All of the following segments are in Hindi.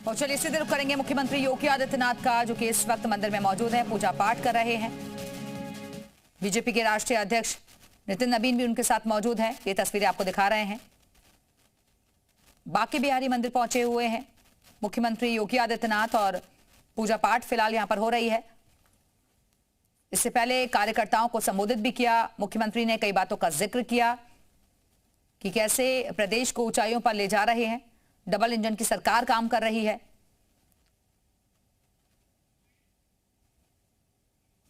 और चलिए इसी दिन करेंगे मुख्यमंत्री योगी आदित्यनाथ का, जो कि इस वक्त मंदिर में मौजूद हैं, पूजा पाठ कर रहे हैं। बीजेपी के राष्ट्रीय अध्यक्ष नितिन नबीन भी उनके साथ मौजूद हैं। ये तस्वीरें आपको दिखा रहे हैं। बांके बिहारी मंदिर पहुंचे हुए हैं मुख्यमंत्री योगी आदित्यनाथ और पूजा पाठ फिलहाल यहां पर हो रही है। इससे पहले कार्यकर्ताओं को संबोधित भी किया। मुख्यमंत्री ने कई बातों का जिक्र किया कि कैसे प्रदेश को ऊंचाइयों पर ले जा रहे हैं, डबल इंजन की सरकार काम कर रही है।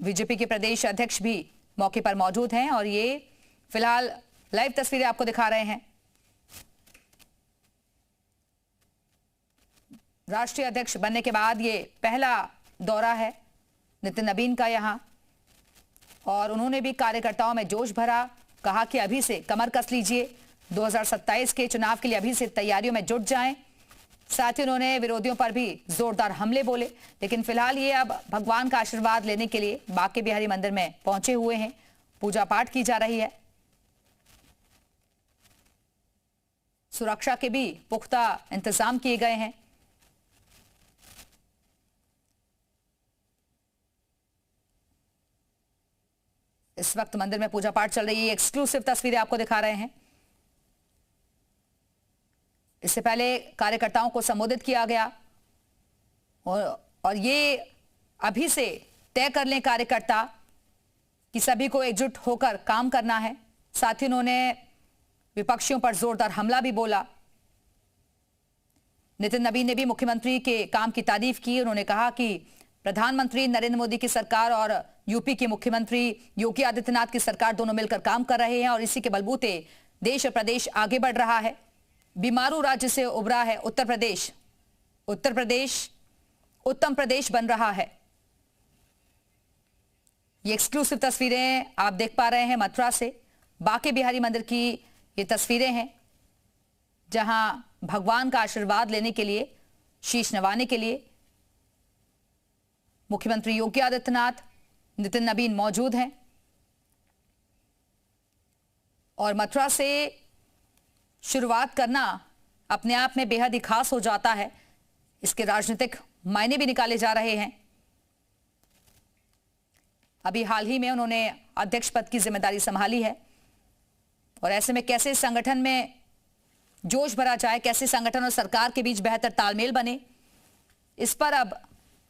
बीजेपी के प्रदेश अध्यक्ष भी मौके पर मौजूद हैं और ये फिलहाल लाइव तस्वीरें आपको दिखा रहे हैं। राष्ट्रीय अध्यक्ष बनने के बाद ये पहला दौरा है नितिन नबीन का यहां, और उन्होंने भी कार्यकर्ताओं में जोश भरा। कहा कि अभी से कमर कस लीजिए, 2027 के चुनाव के लिए अभी से तैयारियों में जुट जाएं। साथ ही उन्होंने विरोधियों पर भी जोरदार हमले बोले। लेकिन फिलहाल ये अब भगवान का आशीर्वाद लेने के लिए बांके बिहारी मंदिर में पहुंचे हुए हैं। पूजा पाठ की जा रही है। सुरक्षा के भी पुख्ता इंतजाम किए गए हैं। इस वक्त मंदिर में पूजा पाठ चल रही है। एक्सक्लूसिव तस्वीरें आपको दिखा रहे हैं। इससे पहले कार्यकर्ताओं को संबोधित किया गया और ये अभी से तय कर लें कार्यकर्ता कि सभी को एकजुट होकर काम करना है। साथ ही उन्होंने विपक्षियों पर जोरदार हमला भी बोला। नितिन नबीन ने भी मुख्यमंत्री के काम की तारीफ की। उन्होंने कहा कि प्रधानमंत्री नरेंद्र मोदी की सरकार और यूपी के मुख्यमंत्री योगी आदित्यनाथ की सरकार दोनों मिलकर काम कर रहे हैं और इसी के बलबूते देश और प्रदेश आगे बढ़ रहा है। बीमारू राज्य से उभरा है उत्तर प्रदेश। उत्तर प्रदेश उत्तम प्रदेश बन रहा है। ये एक्सक्लूसिव तस्वीरें आप देख पा रहे हैं मथुरा से। बांके बिहारी मंदिर की ये तस्वीरें हैं, जहां भगवान का आशीर्वाद लेने के लिए, शीश नवाने के लिए मुख्यमंत्री योगी आदित्यनाथ, नितिन नबीन मौजूद हैं। और मथुरा से शुरुआत करना अपने आप में बेहद ही खास हो जाता है। इसके राजनीतिक मायने भी निकाले जा रहे हैं। अभी हाल ही में उन्होंने अध्यक्ष पद की जिम्मेदारी संभाली है और ऐसे में कैसे संगठन में जोश भरा जाए, कैसे संगठन और सरकार के बीच बेहतर तालमेल बने, इस पर अब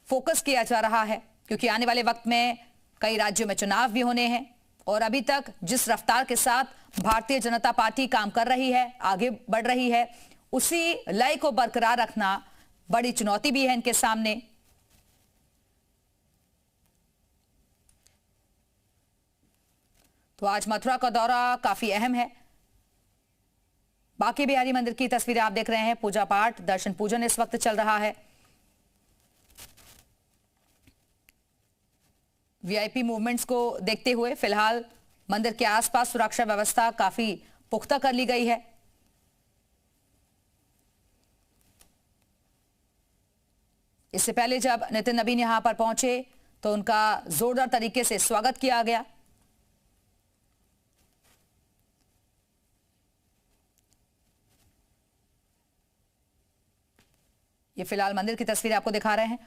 फोकस किया जा रहा है। क्योंकि आने वाले वक्त में कई राज्यों में चुनाव भी होने हैं और अभी तक जिस रफ्तार के साथ भारतीय जनता पार्टी काम कर रही है, आगे बढ़ रही है, उसी लय को बरकरार रखना बड़ी चुनौती भी है इनके सामने। तो आज मथुरा का दौरा काफी अहम है। बांके बिहारी मंदिर की तस्वीरें आप देख रहे हैं। पूजा पाठ, दर्शन पूजन इस वक्त चल रहा है। वीआईपी मूवमेंट्स को देखते हुए फिलहाल मंदिर के आसपास सुरक्षा व्यवस्था काफी पुख्ता कर ली गई है। इससे पहले जब नितिन नबीन यहां पर पहुंचे तो उनका जोरदार तरीके से स्वागत किया गया। ये फिलहाल मंदिर की तस्वीरें आपको दिखा रहे हैं।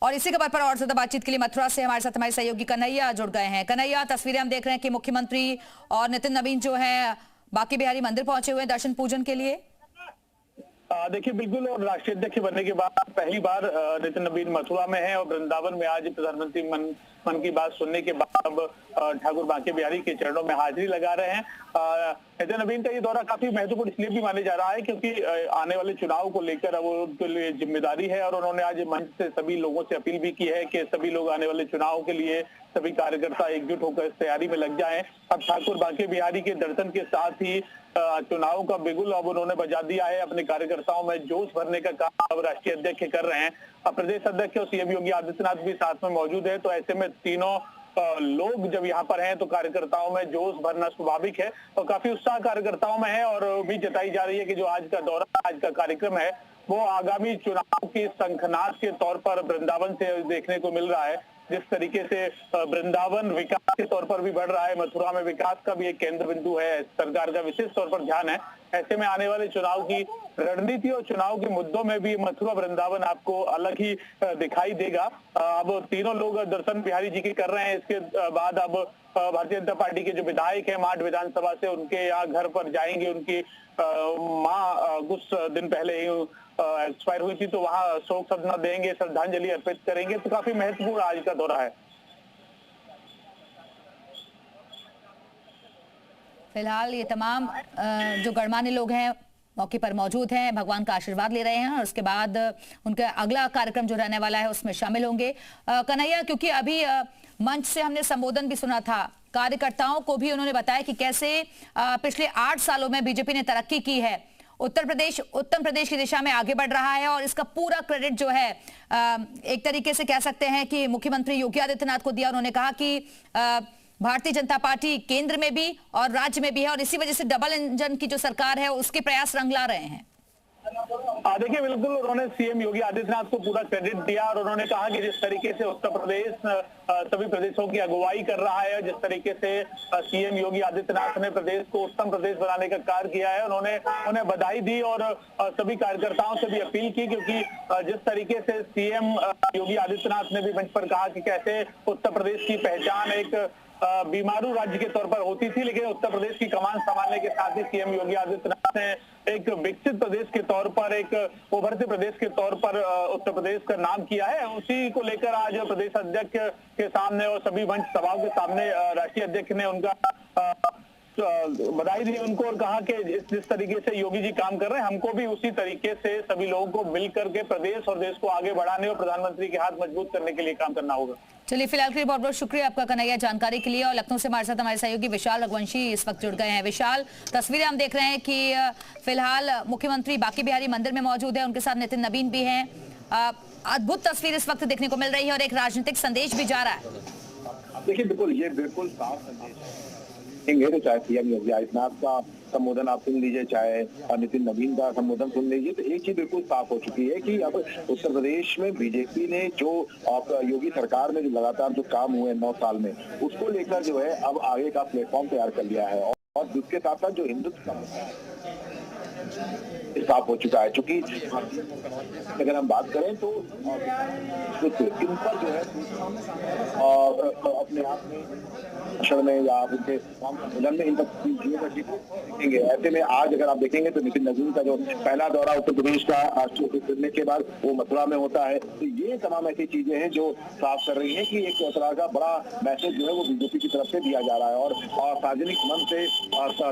और इसी खबर पर और ज्यादा बातचीत के लिए मथुरा से हमारे साथ हमारे सहयोगी कन्हैया जुड़ गए हैं। कन्हैया, तस्वीरें हम देख रहे हैं कि मुख्यमंत्री और नितिन नबीन जो है बांके बिहारी मंदिर पहुंचे हुए हैं दर्शन पूजन के लिए। देखिए, बिल्कुल, और राष्ट्रीय अध्यक्ष बनने के बाद पहली बार नितिन नबीन मथुरा में है और वृंदावन में आज प्रधानमंत्री मन की बात सुनने के बाद अब ठाकुर बांके बिहारी के चरणों में हाजिरी लगा रहे हैं। नितिन नबीन का ये दौरा काफी महत्वपूर्ण इसलिए भी माने जा रहा है क्योंकि आने वाले चुनाव को लेकर अब उनके लिए जिम्मेदारी है और उन्होंने आज मंच से सभी लोगों से अपील भी की है कि सभी लोग आने वाले चुनाव के लिए सभी कार्यकर्ता एकजुट होकर इस तैयारी में लग जाएं। अब ठाकुर बांके बिहारी के दर्शन के साथ ही चुनाव का बिगुल अब उन्होंने बजा दिया है। अपने कार्यकर्ताओं में जोश भरने का काम अब राष्ट्रीय अध्यक्ष कर रहे हैं। अब प्रदेश अध्यक्ष और सीएम योगी आदित्यनाथ भी साथ में मौजूद है। तो ऐसे में तीनों लोग जब यहाँ पर हैं तो कार्यकर्ताओं में जोश भरना स्वाभाविक है और काफी उत्साह कार्यकर्ताओं में है। और उम्मीद जताई जा रही है कि जो आज का दौरा, आज का कार्यक्रम है, वो आगामी चुनाव की शंखनाद के तौर पर वृंदावन से देखने को मिल रहा है। जिस तरीके से वृंदावन विकास के तौर पर भी बढ़ रहा है, मथुरा में विकास का भी एक केंद्र बिंदु है, सरकार का विशेष तौर पर ध्यान है। ऐसे में आने वाले चुनाव की रणनीति और चुनाव के मुद्दों में भी मथुरा वृंदावन आपको अलग ही दिखाई देगा। अब तीनों लोग दर्शन बिहारी जी के कर रहे हैं। इसके बाद अब भारतीय जनता पार्टी के जो विधायक हैं माठ विधानसभा से, उनके यहाँ घर पर जाएंगे। उनकी माँ कुछ दिन पहले ही एक्सपायर हुई थी, तो वहाँ शोक सदना देंगे, श्रद्धांजलि अर्पित करेंगे। तो काफी महत्वपूर्ण आज का दौरा है। फिलहाल ये तमाम जो गणमान्य लोग हैं मौके पर मौजूद हैं, भगवान का आशीर्वाद ले रहे हैं और उसके बाद उनका अगला कार्यक्रम जो रहने वाला है उसमें शामिल होंगे। कन्हैया, क्योंकि अभी मंच से हमने संबोधन भी सुना था, कार्यकर्ताओं को भी उन्होंने बताया कि कैसे पिछले 8 सालों में बीजेपी ने तरक्की की है, उत्तम प्रदेश की दिशा में आगे बढ़ रहा है और इसका पूरा क्रेडिट जो है एक तरीके से कह सकते हैं कि मुख्यमंत्री योगी आदित्यनाथ को दिया। उन्होंने कहा कि भारतीय जनता पार्टी केंद्र में भी और राज्य में भी है और इसी वजह से डबल इंजन की जो सरकार है उसके प्रयास रंग ला रहे हैं। देखिए, बिल्कुल उन्होंने सीएम योगी आदित्यनाथ को पूरा क्रेडिट दिया और उन्होंने कहा कि जिस तरीके से उत्तर प्रदेश सभी प्रदेशों की अगुवाई कर रहा है, जिस तरीके से सीएम योगी आदित्यनाथ ने प्रदेश को उत्तम प्रदेश बनाने का कार्य किया है, उन्होंने उन्हें बधाई दी और सभी कार्यकर्ताओं से भी अपील की। क्योंकि जिस तरीके से सीएम योगी आदित्यनाथ ने भी मंच पर कहा कि कैसे उत्तर प्रदेश की पहचान एक बीमारू राज्य के तौर पर होती थी, लेकिन उत्तर प्रदेश की कमान संभालने के साथ ही सीएम योगी आदित्यनाथ ने एक विकसित प्रदेश के तौर पर, एक उभरते प्रदेश के तौर पर उत्तर प्रदेश का नाम किया है। उसी को लेकर आज प्रदेश अध्यक्ष के सामने और सभी मंच सभाओं के सामने राष्ट्रीय अध्यक्ष ने उनका बधाई दी उनको और कहा कि जिस तरीके से योगी जी काम कर रहे हैं, हमको भी उसी तरीके से सभी लोगों को मिलकर के प्रदेश और देश को आगे बढ़ाने और प्रधानमंत्री के हाथ मजबूत करने के लिए काम करना होगा। चलिए, फिलहाल के लिए बहुत बहुत शुक्रिया आपका कन्हैया जानकारी के लिए। और लखनऊ से हमारे साथ हमारे सहयोगी विशाल रघुवंशी इस वक्त जुड़ गए हैं। विशाल, तस्वीरें हम देख रहे हैं कि फिलहाल मुख्यमंत्री बांके बिहारी मंदिर में मौजूद है, उनके साथ नितिन नवीन भी हैं। अद्भुत तस्वीर इस वक्त देखने को मिल रही है और एक राजनीतिक संदेश भी जा रहा है। देखिए, बिल्कुल ये बिल्कुल साफ संदेश है। तो चाहे सीएम योगी आदित्यनाथ का संबोधन आप सुन लीजिए, चाहे नितिन नवीन का संबोधन सुन लीजिए, तो एक चीज बिल्कुल साफ हो चुकी है कि अब उत्तर प्रदेश में बीजेपी ने जो योगी सरकार में जो लगातार जो काम हुए 9 साल में, उसको लेकर जो है अब आगे का प्लेटफॉर्म तैयार कर लिया है और जिसके साथ साथ जो हिंदुत्व साफ हो चुका है। चूंकि अगर हम बात करें तो इन पर जो है अपने आप में क्षण में या उनके संबोधन में इन पर देखेंगे। ऐसे में आज अगर आप देखेंगे तो नितिन नवीन का जो पहला दौरा उत्तर प्रदेश का करने के बाद वो मथुरा में होता है, तो ये तमाम ऐसी चीजें हैं जो साफ कर रही हैं कि एक तरह का बड़ा मैसेज जो है वो बीजेपी की तरफ से दिया जा रहा है। और सार्वजनिक मन से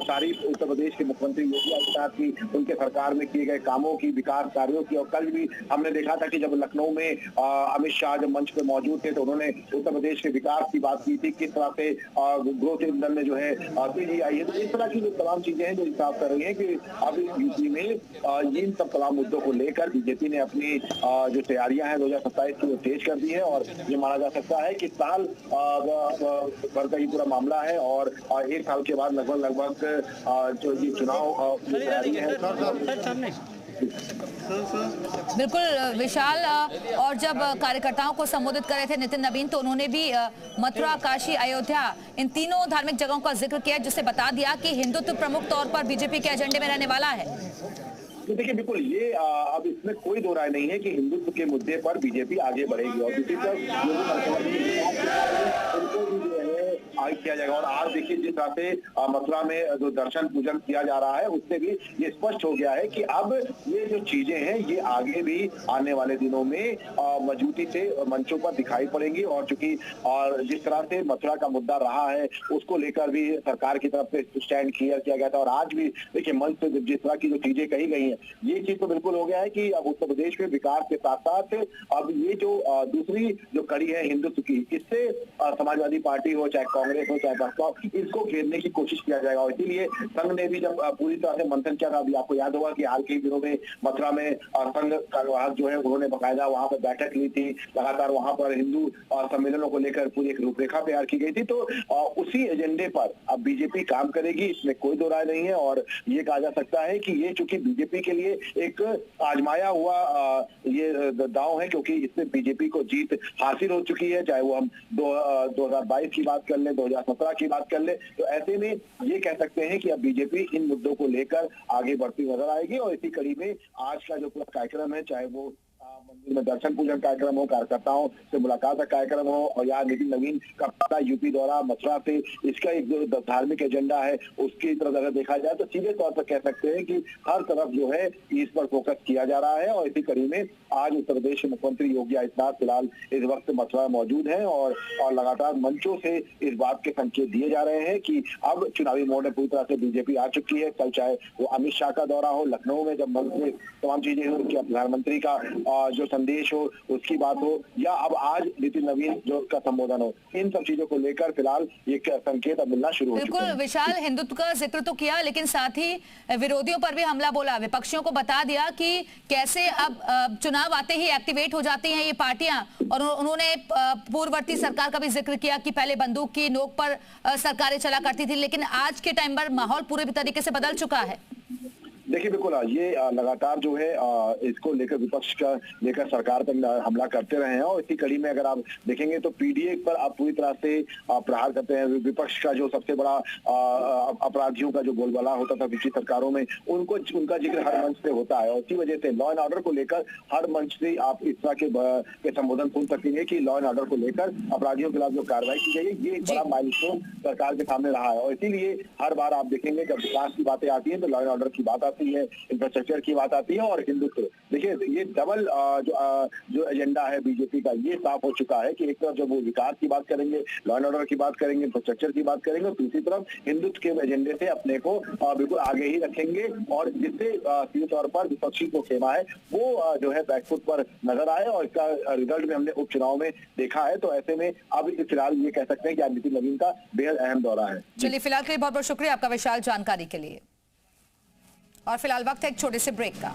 तारीफ उत्तर प्रदेश के मुख्यमंत्री योगी आदित्यनाथ की, उनके सरकार में किए गए कामों की, विकास कार्यों की। और कल भी हमने देखा था कि जब लखनऊ में अमित शाह जब मंच पे मौजूद थे तो उन्होंने उत्तर प्रदेश के विकास की बात की थी, किस तरह से ग्रोथ इंजन में जो है तेजी आई है। तो इस तरह की जो तमाम चीजें हैं जो साफ कर रही है कि अब यूपी में इन सब तमाम मुद्दों को लेकर बीजेपी ने अपनी जो तैयारियां हैं 2027 की वो तेज कर दी है। और ये माना जा सकता है कि साल भर का ही पूरा मामला है और 1 साल के बाद लगभग जो ये चुनाव तैयारी है। बिल्कुल विशाल, और जब कार्यकर्ताओं को संबोधित कर रहे थे नितिन नवीन, तो उन्होंने भी मथुरा, काशी, अयोध्या इन तीनों धार्मिक जगहों का जिक्र किया, जिससे बता दिया कि हिंदुत्व प्रमुख तौर पर बीजेपी के एजेंडे में रहने वाला है। तो देखिए, बिल्कुल ये अब इसमें कोई दो राय नहीं है कि हिंदुत्व के मुद्दे पर बीजेपी आगे बढ़ेगी और दूसरी तरफ किया जाएगा। और आज देखिए जिस तरह से मथुरा में जो दर्शन पूजन किया जा रहा है उससे भी ये स्पष्ट हो गया है कि अब ये जो चीजें हैं ये आगे भी आने वाले दिनों में मजबूती से मंचों पर दिखाई पड़ेंगी। और चूंकि जिस तरह से मथुरा का मुद्दा रहा है उसको लेकर भी सरकार की तरफ से स्टैंड क्लियर किया गया था और आज भी देखिए मंच से जिस तरह की जो चीजें कही गई हैं, ये चीज तो बिल्कुल हो गया है कि अब उत्तर प्रदेश में विकास के साथ साथ अब ये जो दूसरी जो कड़ी है हिंदुत्व की, इससे समाजवादी पार्टी हो चाहे कांग्रेस हो चाहे बसपा हो, इसको घेरने की कोशिश किया जाएगा। और इसीलिए संघ ने भी जब पूरी तरह से मंथन किया था, अभी आपको याद होगा कि हाल के दिनों में मथुरा में संघ कार्यवाहक जो है उन्होंने बाकायदा वहां पर बैठक ली थी, लगातार वहां पर हिंदू सम्मेलनों को लेकर पूरी एक रूपरेखा तैयार की गई थी। तो उसी एजेंडे पर अब बीजेपी काम करेगी, इसमें कोई दो राय नहीं है। और ये कहा जा सकता है कि ये चूंकि बीजेपी के लिए एक आजमाया हुआ ये दांव है, क्योंकि इसमें बीजेपी को जीत हासिल हो चुकी है, चाहे वो हम 2022 की बात कर लें, 2017 की बात कर लें। तो ऐसे में ये कह सकते हैं कि अब बीजेपी इन मुद्दों को लेकर आगे बढ़ती नजर आएगी। और इसी कड़ी में आज का जो पूरा कार्यक्रम है, चाहे वो मंदिर में दर्शन पूजन कार्यक्रम हो, कार्यकर्ताओं से मुलाकात का कार्यक्रम हो, और यहाँ नितिन नवीन का पहला यूपी दौरा मथुरा से, इसका एक जो धार्मिक एजेंडा है उसकी तरफ अगर देखा जाए तो सीधे तौर पर कह सकते हैं कि हर तरफ जो है इस पर फोकस किया जा रहा है। और इसी कड़ी में आज उत्तर प्रदेश के मुख्यमंत्री योगी आदित्यनाथ फिलहाल इस वक्त मथुरा मौजूद है और लगातार मंचों से इस बात के संकेत दिए जा रहे हैं कि अब चुनावी मोड में पूरी तरह से बीजेपी आ चुकी है। कल चाहे वो अमित शाह का दौरा हो, लखनऊ में जब मंत्री तमाम चीजें हो, प्रधानमंत्री का जो संदेश हो उसकी बात हो, या अब आज नितिन नवीन जो का संबोधन हो, इन सब चीजों को लेकर फिलहाल ये संकेत अब मिलना शुरू हो चुके हैं। बिल्कुल विशाल, हिंदुत्व का जिक्र तो किया, लेकिन साथ ही विरोधियों पर भी हमला बोला, विपक्षियों को बता दिया कि कैसे अब चुनाव आते ही एक्टिवेट हो जाती हैं ये पार्टियां। और उन्होंने पूर्ववर्ती सरकार का भी जिक्र किया कि पहले बंदूक की नोक पर सरकारें चला करती थी, लेकिन आज के टाइम पर माहौल पूरे तरीके से बदल चुका है। देखिए बिल्कुल ये लगातार जो है इसको लेकर विपक्ष का लेकर सरकार पर हमला करते रहे हैं। और इसी कड़ी में अगर आप देखेंगे तो पीडीए पर आप पूरी तरह से प्रहार करते हैं। विपक्ष का जो सबसे बड़ा अपराधियों का जो बोलबाला होता था पिछली सरकारों में, उनका जिक्र हर मंच पे होता है। और इसी वजह से लॉ एंड ऑर्डर को लेकर हर मंच से आप इस तरह के संबोधन सुन सकेंगे कि लॉ एंड ऑर्डर को लेकर अपराधियों के खिलाफ जो कार्रवाई की गई है, ये एक बड़ा माइलस्टोन सरकार के सामने रहा है। और इसीलिए हर बार आप देखेंगे जब विकास की बातें आती है तो लॉ एंड ऑर्डर की बात आती है, इंफ्रास्ट्रक्चर की बात आती है और हिंदुत्व। देखिए ये डबल जो एजेंडा है बीजेपी का, ये साफ हो चुका है कि एक तरफ जब वो विकास की बात करेंगे, लॉ एंड ऑर्डर की बात करेंगे, इंफ्रास्ट्रक्चर की बात करेंगे, और दूसरी तरफ हिंदुत्व के एजेंडे से अपने को बिल्कुल आगे ही रखेंगे। और जिससे सीधे तौर पर विपक्षी को खेमा है वो जो है बैकफुट पर नजर आए। और इसका रिजल्ट में हमने उपचुनाव में देखा है। तो ऐसे में अब फिलहाल ये कह सकते हैं कि आज नितिन नवीन का बेहद अहम दौरा है। चलिए, फिलहाल के लिए बहुत बहुत शुक्रिया आपका विशाल जानकारी के लिए। और फिलहाल वक्त है एक छोटे से ब्रेक का।